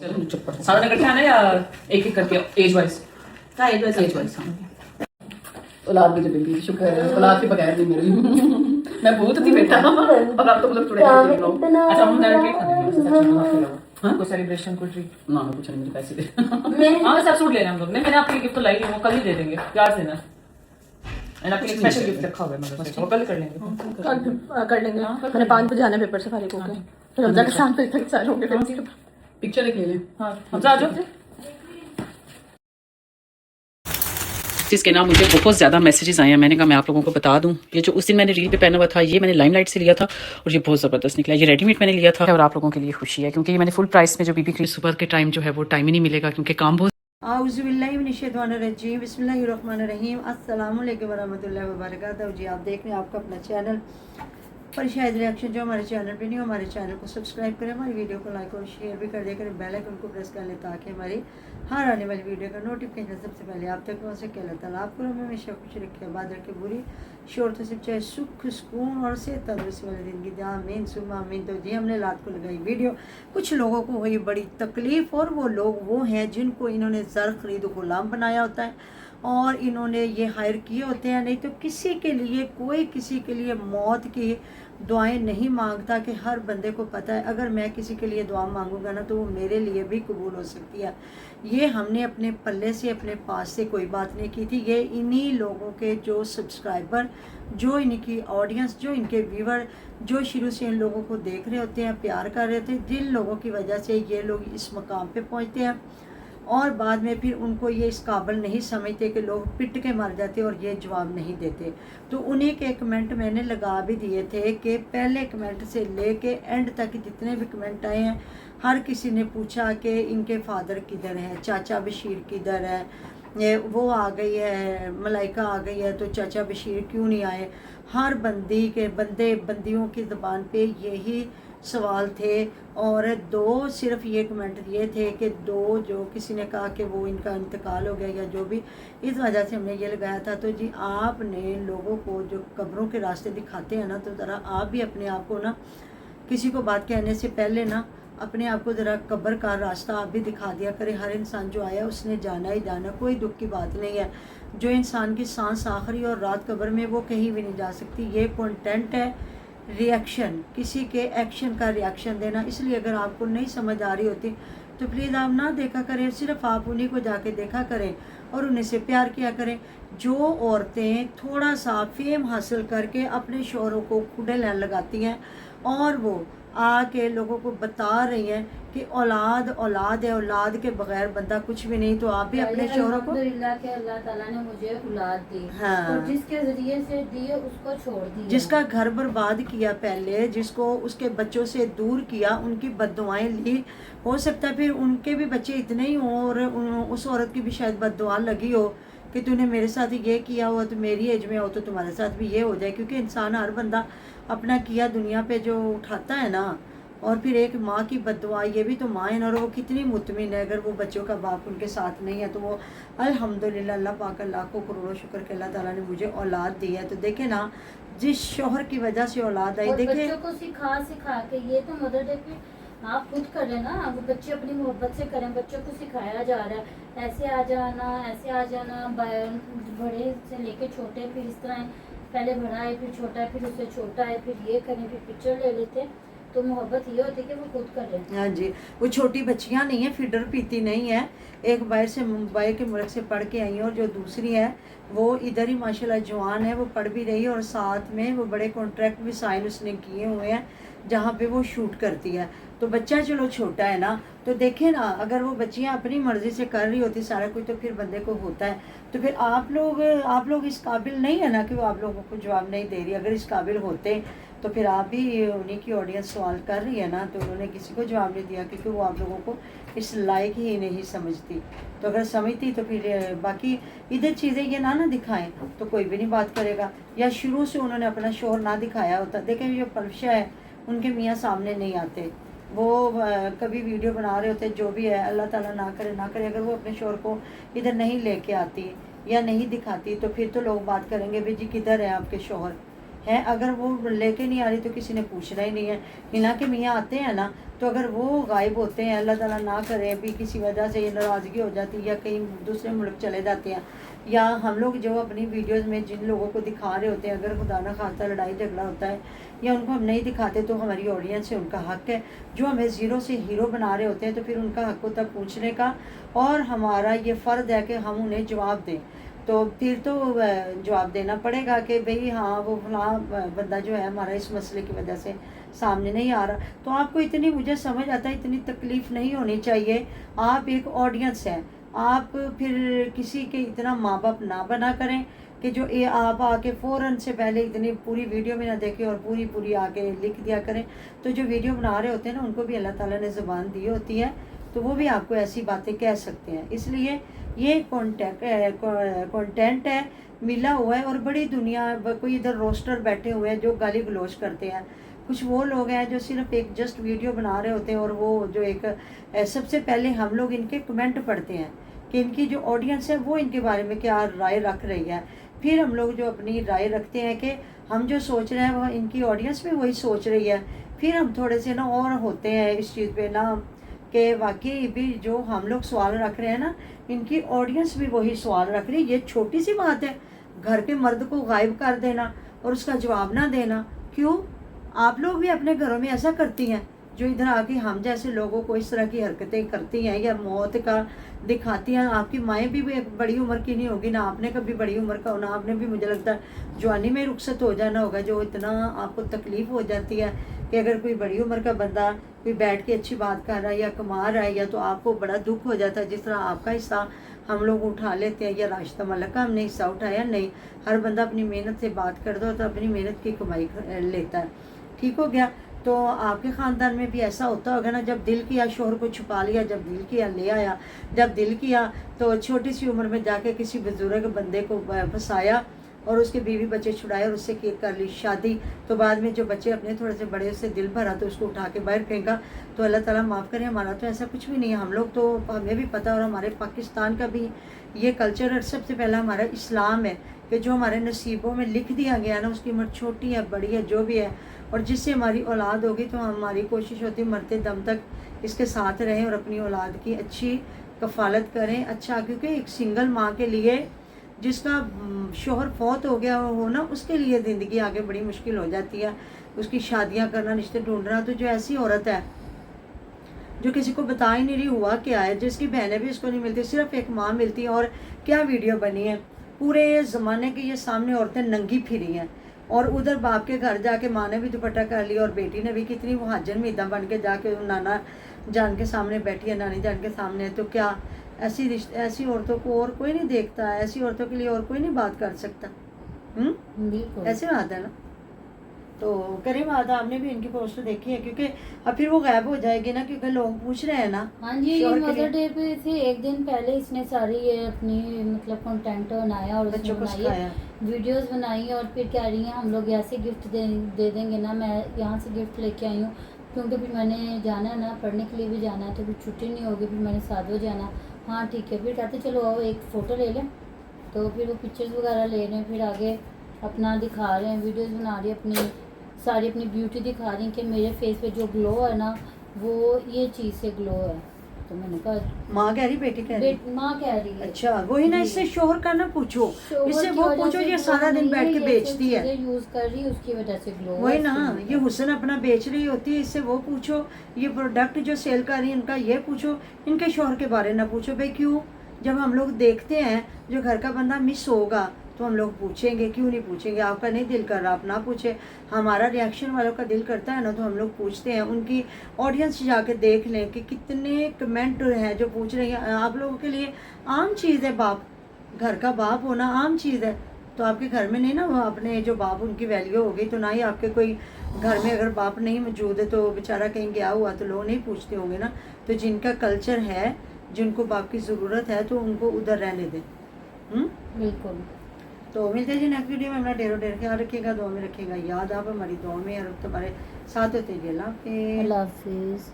चलो चुप कर सारा इकट्ठे आना या एक एक करके एज वाइज का एज वाइज औलाद भी जब भी शुक्र है औलाद के बगैर नहीं मेरी मैं भूत थी बेटा और आप तो मतलब थोड़े अच्छा हम डायरेक्टली खाने हाँ कोई सेलिब्रेशन कोई ट्रीट ना कुछ नहीं मुझे पैसे दे हाँ सब सूट लेना हम लोग मैंने आपके गिफ्ट तो लाई है वो कल ही दे देंगे याद देना एंड आपके लिए स्पेशल गिफ्ट रखा हुआ है मतलब से वो कल कर लेंगे कर लेंगे मैंने 5 बजे जाना पेपर से फारिग होकर फिर हमजा के साथ तक सारे होंगे फिर पिक्चर एक ले लें हाँ हमजा आ जाओ जिसके नाम मुझे बहुत ज़्यादा मैसेजेस आए हैं मैंने कहा मैं आप लोगों को बता दूं ये जो उस दिन मैंने रील पे पहना हुआ था ये मैंने लाइमलाइट से लिया था और ये बहुत ज़बरदस्त निकला ये रेडीमेड मैंने लिया था और आप लोगों के लिए खुशी है क्योंकि ये मैंने फुल प्राइस में जो बीबी क्रीम सुबह के टाइम जो है वो टाइम ही नहीं मिलेगा क्योंकि काम बहुत आउज़ुबिल्लाहि मिनश्शैतानिर्रजीम बिस्मिल्लाहिर्रहमानिर्रहीम अस्सलाम वालेकुम वरहमतुल्लाहि वबरकातुहू। जी आप देख रहे हैं आपका अपना चैनल पर शायद रिएक्शन जो हमारे चैनल पे नहीं हो हमारे चैनल को सब्सक्राइब करें हमारी वीडियो को लाइक और शेयर भी कर दिया करें बेल आइकन को प्रेस कर लें ताकि हमारी हर आने वाली वीडियो का नोटिफिकेशन सबसे पहले आप तक पहुँच सके। अल्लाह ताला आपको हमें हमेशा खुश रखे आबाद रखे बुरी शोर तो सिर्फ चाहे सुख सुकून और सेहत तंदुरुस्ती वाले दिन की आमीन सुम्मा आमीन। तो जी हमने रात को लगाई वीडियो कुछ लोगों को हुई बड़ी तकलीफ़ और वो लोग वो हैं जिनको इन्होंने ज़र खरीद गुलाम बनाया होता है और इन्होंने ये हायर किए होते हैं। नहीं तो किसी के लिए कोई किसी के लिए मौत की दुआएं नहीं मांगता कि हर बंदे को पता है अगर मैं किसी के लिए दुआ मांगूंगा ना तो वो मेरे लिए भी कबूल हो सकती है। ये हमने अपने पल्ले से अपने पास से कोई बात नहीं की थी। ये इन्हीं लोगों के जो सब्सक्राइबर जो इनकी ऑडियंस जो इनके व्यूवर जो शुरू से इन लोगों को देख रहे होते हैं प्यार कर रहे थे जिन लोगों की वजह से ये लोग इस मकाम पे पहुंचते हैं और बाद में फिर उनको ये इस काबिल नहीं समझते कि लोग पिट के मर जाते और ये जवाब नहीं देते। तो उन्हीं के कमेंट मैंने लगा भी दिए थे कि पहले कमेंट से लेके एंड तक जितने भी कमेंट आए हैं हर किसी ने पूछा कि इनके फादर किधर है, चाचा बशीर किधर है, ये वो आ गई है मलाइका आ गई है तो चाचा बशीर क्यों नहीं आए। हर बंदियों की ज़बान पे यही सवाल थे और दो सिर्फ ये कमेंट दिए थे कि दो जो किसी ने कहा कि वो इनका इंतकाल हो गया या जो भी इस वजह से हमने ये लगाया था। तो जी आपने लोगों को जो कब्रों के रास्ते दिखाते हैं ना तो ज़रा आप भी अपने आप को ना किसी को बात कहने से पहले ना अपने आप को ज़रा कब्र का रास्ता आप भी दिखा दिया करें। हर इंसान जो आया उसने जाना ही जाना, कोई दुख की बात नहीं है। जो इंसान की सांस आखिरी और रात कब्र में वो कहीं भी नहीं जा सकती। ये कंटेंट है रिएक्शन, किसी के एक्शन का रिएक्शन देना। इसलिए अगर आपको नहीं समझ आ रही होती तो प्लीज़ आप ना देखा करें, सिर्फ आप उन्हीं को जाके देखा करें और उन्हीं से प्यार किया करें। जो औरतें थोड़ा सा फेम हासिल करके अपने शौहरों को खुडे लाइन लगाती हैं और वो आके लोगों को बता रही हैं कि औलाद औलाद है, औलाद के बगैर बंदा कुछ भी नहीं। तो आप भी अपने शौहरों को अल्लाह ताला ने मुझे औलाद दी हाँ और जिसके जरिए से दिए उसको छोड़ दिया, जिसका घर बर्बाद किया पहले, जिसको उसके बच्चों से दूर किया, उनकी बद्दुआएं ली, हो सकता है फिर उनके भी बच्चे इतने ही हों और उस औरत की भी शायद बद्दुआ लगी हो कि तूने मेरे साथ ये किया हुआ तो मेरी एज में हो तो तुम्हारे साथ भी ये हो जाए। क्योंकि इंसान हर बंदा अपना किया दुनिया पे जो उठाता है ना। और फिर एक माँ की बद्दुआ, ये भी तो माँ है ना और वो कितनी मुतमिन है। अगर वो बच्चों का बाप उनके साथ नहीं है तो वो अल्हम्दुलिल्लाह अल्लाह पाक का लाखों करोड़ों शुक्र कि अल्लाह ताला ने मुझे औलाद दी है। तो देखे ना जिस शौहर की वजह से औलाद आई, देखे बच्चों को सिखा के ये तो मदर डे पे आप खुद कर रहे ना, वो बच्चे अपनी मोहब्बत से करें। बच्चों को सिखाया जा रहा है ऐसे आ जाना ऐसे आ जाना, बड़े से लेके छोटे फिर इस तरह पहले बड़ा है फिर छोटा है फिर उससे छोटा है फिर ये करें फिर पिक्चर ले लेते। तो मोहब्बत ये होती है कि वो खुद कर रहे हैं। हाँ जी, वो छोटी बच्चियाँ नहीं है, फीडर पीती नहीं है। एक बाहर से मुंबई के मुल्क से पढ़ के आई है और जो दूसरी है वो इधर ही माशाल्लाह जवान है, वो पढ़ भी रही है और साथ में वो बड़े कॉन्ट्रैक्ट भी साइन उसने किए हुए हैं जहाँ पे वो शूट करती है। तो बच्चा चलो छोटा है ना, तो देखें ना अगर वो बच्चियाँ अपनी मर्ज़ी से कर रही होती सारा कुछ तो फिर बंदे को होता है। तो फिर आप लोग इस काबिल नहीं है ना कि वो आप लोगों को जवाब नहीं दे रही। अगर इस काबिल होते तो फिर आप भी उन्हीं की ऑडियंस सवाल कर रही है ना, तो उन्होंने किसी को जवाब नहीं दिया क्योंकि वो आप लोगों को इस लायक ही नहीं समझती। तो अगर समझती तो फिर बाकी इधर चीज़ें ये ना दिखाएं तो कोई भी नहीं बात करेगा। या शुरू से उन्होंने अपना शोहर ना दिखाया होता। देखें जो पलशा है उनके मियाँ सामने नहीं आते, वो कभी वीडियो बना रहे होते जो भी है। अल्लाह ताला ना करे अगर वो अपने शोहर को इधर नहीं लेके आती या नहीं दिखाती तो फिर तो लोग बात करेंगे भाई जी किधर है आपके शोहर, ہے, اگر وہ لیके نہیں آ رہی تو کسی نے پوچھنا ہی نہیں ہے. ہنا کے میاں آتے ہیں نا تو اگر وہ غائب ہوتے ہیں, اللہ تعالیٰ نہ کرے ابھی کسی وجہ سے یہ ناراضگی ہو جاتی ہے یا کہیں دوسرے ملک چلے جاتے ہیں, یا ہم لوگ جو اپنی ویڈیوز میں جن لوگوں کو دکھا رہے ہوتے ہیں اگر خدا نہ خواستہ لڑائی جھگڑا ہوتا ہے یا ان کو ہم نہیں دکھاتے تو ہماری آڈینس ہے, ان کا حق ہے. جو ہمیں زیرو سے ہیرو بنا رہے ہوتے ہیں تو پھر ان کا حق ہوتا ہے پوچھنے کا, اور ہمارا یہ فرض ہے کہ ہم انہیں جواب دیں. تو پھر تو جواب دینا پڑے گا کہ بھئی ہاں وہ فلاں بندہ جو ہے ہمارا اس مسئلے کی وجہ سے سامنے نہیں آ رہا. تو آپ کو اتنی, مجھے سمجھ آتا ہے, اتنی تکلیف نہیں ہونی چاہیے. آپ ایک آڈینس ہے, آپ پھر کسی کے اتنا ماں باپ نہ بنا کریں کہ جو آپ آ کے فوراً سے پہلے اتنی پوری ویڈیو میں نہ دیکھیں اور پوری آ کے لکھ دیا کریں. تو جو ویڈیو بنا رہے ہوتے ہیں نا ان کو بھی اللہ تعالیٰ نے زبان دی ہوتی ہے, تو وہ بھی آپ کو ایسی باتیں کہہ سکتے ہیں. اس لیے یہ کانٹینٹ ہے, ملا ہوا ہے. اور بڑی دنیا, کوئی ادھر روسٹر بیٹھے ہوئے ہیں جو گالی گلوچ کرتے ہیں, کچھ وہ لوگ ہیں جو صرف ایک جسٹ ویڈیو بنا رہے ہوتے ہیں, اور وہ جو ایک سب سے پہلے ہم لوگ ان کے کمنٹ پڑھتے ہیں کہ ان کی جو آڈینس ہے وہ ان کے بارے میں کیا رائے رکھ رہی ہے. پھر ہم لوگ جو اپنی رائے رکھتے ہیں کہ ہم جو سوچ رہے ہیں وہ ان کی آڈینس بھی وہی سوچ رہی ہے. پھر ہم تھوڑے سے نا اور ہوتے ہیں اس چیز پہ نا کہ واقعی بھی جو ہم لوگ سوال رکھ رہے ہیں نا ان کی آڈینس بھی وہی سوال رکھ رہی ہے. یہ چھوٹی سی بات ہے, گھر کے مرد کو غائب کر دینا اور اس کا جواب نہ دینا. کیوں؟ آپ لوگ بھی اپنے گھروں میں ایسا کرتی ہیں جو ادھر آ کے ہم جیسے لوگوں کو اس طرح کی حرکتیں کرتی ہیں یا موت کا دکھاتی ہیں. آپ کی مائیں بھی بڑی عمر کی نہیں ہوگی, نہ آپ نے کبھی بڑی عمر کا ہونا, آپ نے بھی مجھے لگتا ہے جوانی میں رخصت ہو جانا ہوگا. جو اتنا آپ کو تکلیف ہو جاتی ہے کہ اگر کوئی بڑی عمر کا بندہ کوئی بیٹھ کے اچھی بات کر رہا ہے یا کما رہا ہے یا تو آپ کو بڑا دکھ ہو جاتا ہے. جس طرح آپ کا حصہ ہم لوگ اٹھا لیتے ہیں یا راشدہ ملک کا ہم نے حصہ اٹھایا نہیں, ہر بندہ اپنی محنت سے بات کر دو تو اپنی محنت کی کمائی لیتا ہے. ٹھیک ہو گیا؟ تو آپ کے خاندان میں بھی ایسا ہوتا ہوگا نا, جب دل کیا شوہر کو چھپا لیا, جب دل کیا لے آیا, جب دل کیا تو چھوٹی سی عمر میں جا کے کسی بزرگ بندے کو پھنسایا اور اس کے بیوی بچے چھڑائے اور اس سے کر لی شادی. تو بعد میں جو بچے اپنے تھوڑے سے بڑے سے دل بھرا تو اس کو اٹھا کے باہر پھینکا. تو اللہ تعالیٰ معاف کرے, ہمارا تو ایسا کچھ بھی نہیں ہے. ہم لوگ تو ہمیں بھی پتہ, اور ہمارے پاکستان کا بھی یہ کلچر سب سے پہلا ہمارا اسلام ہے کہ جو ہمارے نصیبوں میں لکھ دیا گیا نا, اس کی عمر چھوٹی ہے بڑی ہے جو بھی ہے, اور جس سے ہماری اولاد ہوگی تو ہماری کوشش ہوتی ہے مرتے دم تک اس کے ساتھ رہیں اور اپنی اولاد کی اچھی کفالت کریں. اچھا, کیونکہ ایک سنگل ماں کے لیے جس کا شوہر فوت ہو گیا ہو نا, اس کے لیے زندگی آگے بڑی مشکل ہو جاتی ہے. اس کی شادیاں کرنا, رشتے ڈھونڈنا. تو جو ایسی عورت ہے جو کسی کو بتا ہی نہیں رہی ہوا کیا ہے, جس کی بہنیں بھی اس کو نہیں ملتی, صرف ایک ماں ملتی ہے, اور کیا ویڈیو بنی ہے, پورے زمانے کے یہ سامنے عورتیں ننگی پھری ہیں, اور ادھر باپ کے گھر جا کے ماں نے بھی دوپٹہ کر لیا اور بیٹی نے بھی کتنی وہ حاجن میدہ بن کے جا کے نانا جان کے سامنے بیٹھی ہے, نانی جان کے سامنے. تو کیا ایسی عورتوں کو اور کوئی نہیں دیکھتا, ایسی عورتوں کے لیے اور کوئی نہیں بات کر سکتا. بالکل ایسے بات ہے نا. تو کریں بات, آپ نے بھی ان کی پوسٹ دیکھی ہے, کیونکہ اب پھر وہ غائب ہو جائے گی نا, کیونکہ لوگ پوچھ رہے ہیں نا. ہاں جی, یہ مدر ڈے پہ تھے ایک دن پہلے اس نے ساری یہ اپنی مطلب کنٹینٹ بنایا اور بچوں کو بنائی ہے, ویڈیوز بنائی, اور پھر کہہ رہی ہیں ہم لوگ ایسے گفٹ دے دیں گے نا. میں یہاں سے گفٹ لے کے آئی ہوں کیونکہ پھر میں نے جانا ہے نا, پڑھنے کے لیے بھی جانا ہے, تو پھر چھٹی نہیں ہوگی, پھر میں نے ساتھ جانا. ہاں ٹھیک ہے. پھر کہتے چلو آؤ ایک فوٹو لے لیں. تو پھر وہ پکچرز وغیرہ لے رہے ہیں, پھر آگے اپنا دکھا رہے ہیں, ویڈیوز بنا رہی ہیں, اپنی ساری اپنی بیوٹی دکھا رہی ہیں کہ میرے فیس پہ جو گلو ہے نا وہ یہ چیز سے گلو ہے. تو میں نے کہا ماں کہہ رہی, بیٹی کہہ رہی, ماں کہہ رئی ہے. اچھا, وہی نا, اس سے شوہر کا نہ پوچھو, اس سے وہ پوچھو یہ سارا دن بیٹھ کے بیچتی ہے, یوز کر رہی ہے اس کی وجہ سے گلو. وہی نا, یہ حسن اپنا بیچ رہی ہوتی ہے, اس سے وہ پوچھو. یہ پروڈکٹ جو سیل کر رہی ہے ان کا یہ پوچھو, ان کے شوہر کے بارے نہ پوچھو. بھائی کیوں؟ جب ہم لوگ دیکھتے ہیں جو گھر کا بندہ مس ہوگا تو ہم لوگ پوچھیں گے, کیوں نہیں پوچھیں گے؟ آپ کا نہیں دل کر رہا آپ نہ پوچھے, ہمارا ریاکشن والوں کا دل کرتا ہے نا تو ہم لوگ پوچھتے ہیں. ان کی آڈینس جا کے دیکھ لیں کہ کتنے کمنٹ ہیں جو پوچھ رہے ہیں. آپ لوگوں کے لیے عام چیز ہے باپ, گھر کا باپ ہونا عام چیز ہے. تو آپ کے گھر میں نہیں نا وہ اپنے جو باپ ان کی ویلیو ہوگی, تو نہ ہی آپ کے کوئی گھر میں اگر باپ نہیں موجود ہے تو بیچارہ کہیں گیا ہوا تو لوگ نہیں پوچھتے ہوں گے نا. تو جن کا کلچر ہے, جن کو باپ کی ضرورت ہے تو ان کو ادھر رہنے دیں. بالکل. تو ملتے ہیں جی نیکسٹ ویڈیو میں. اپنا ڈیر خیال رکھیے گا, دعا میں رکھیے گا یاد, آپ ہماری دعا میں اور تمہارے ساتھ ہوتے جی. اللہ حافظ. اللہ حافظ.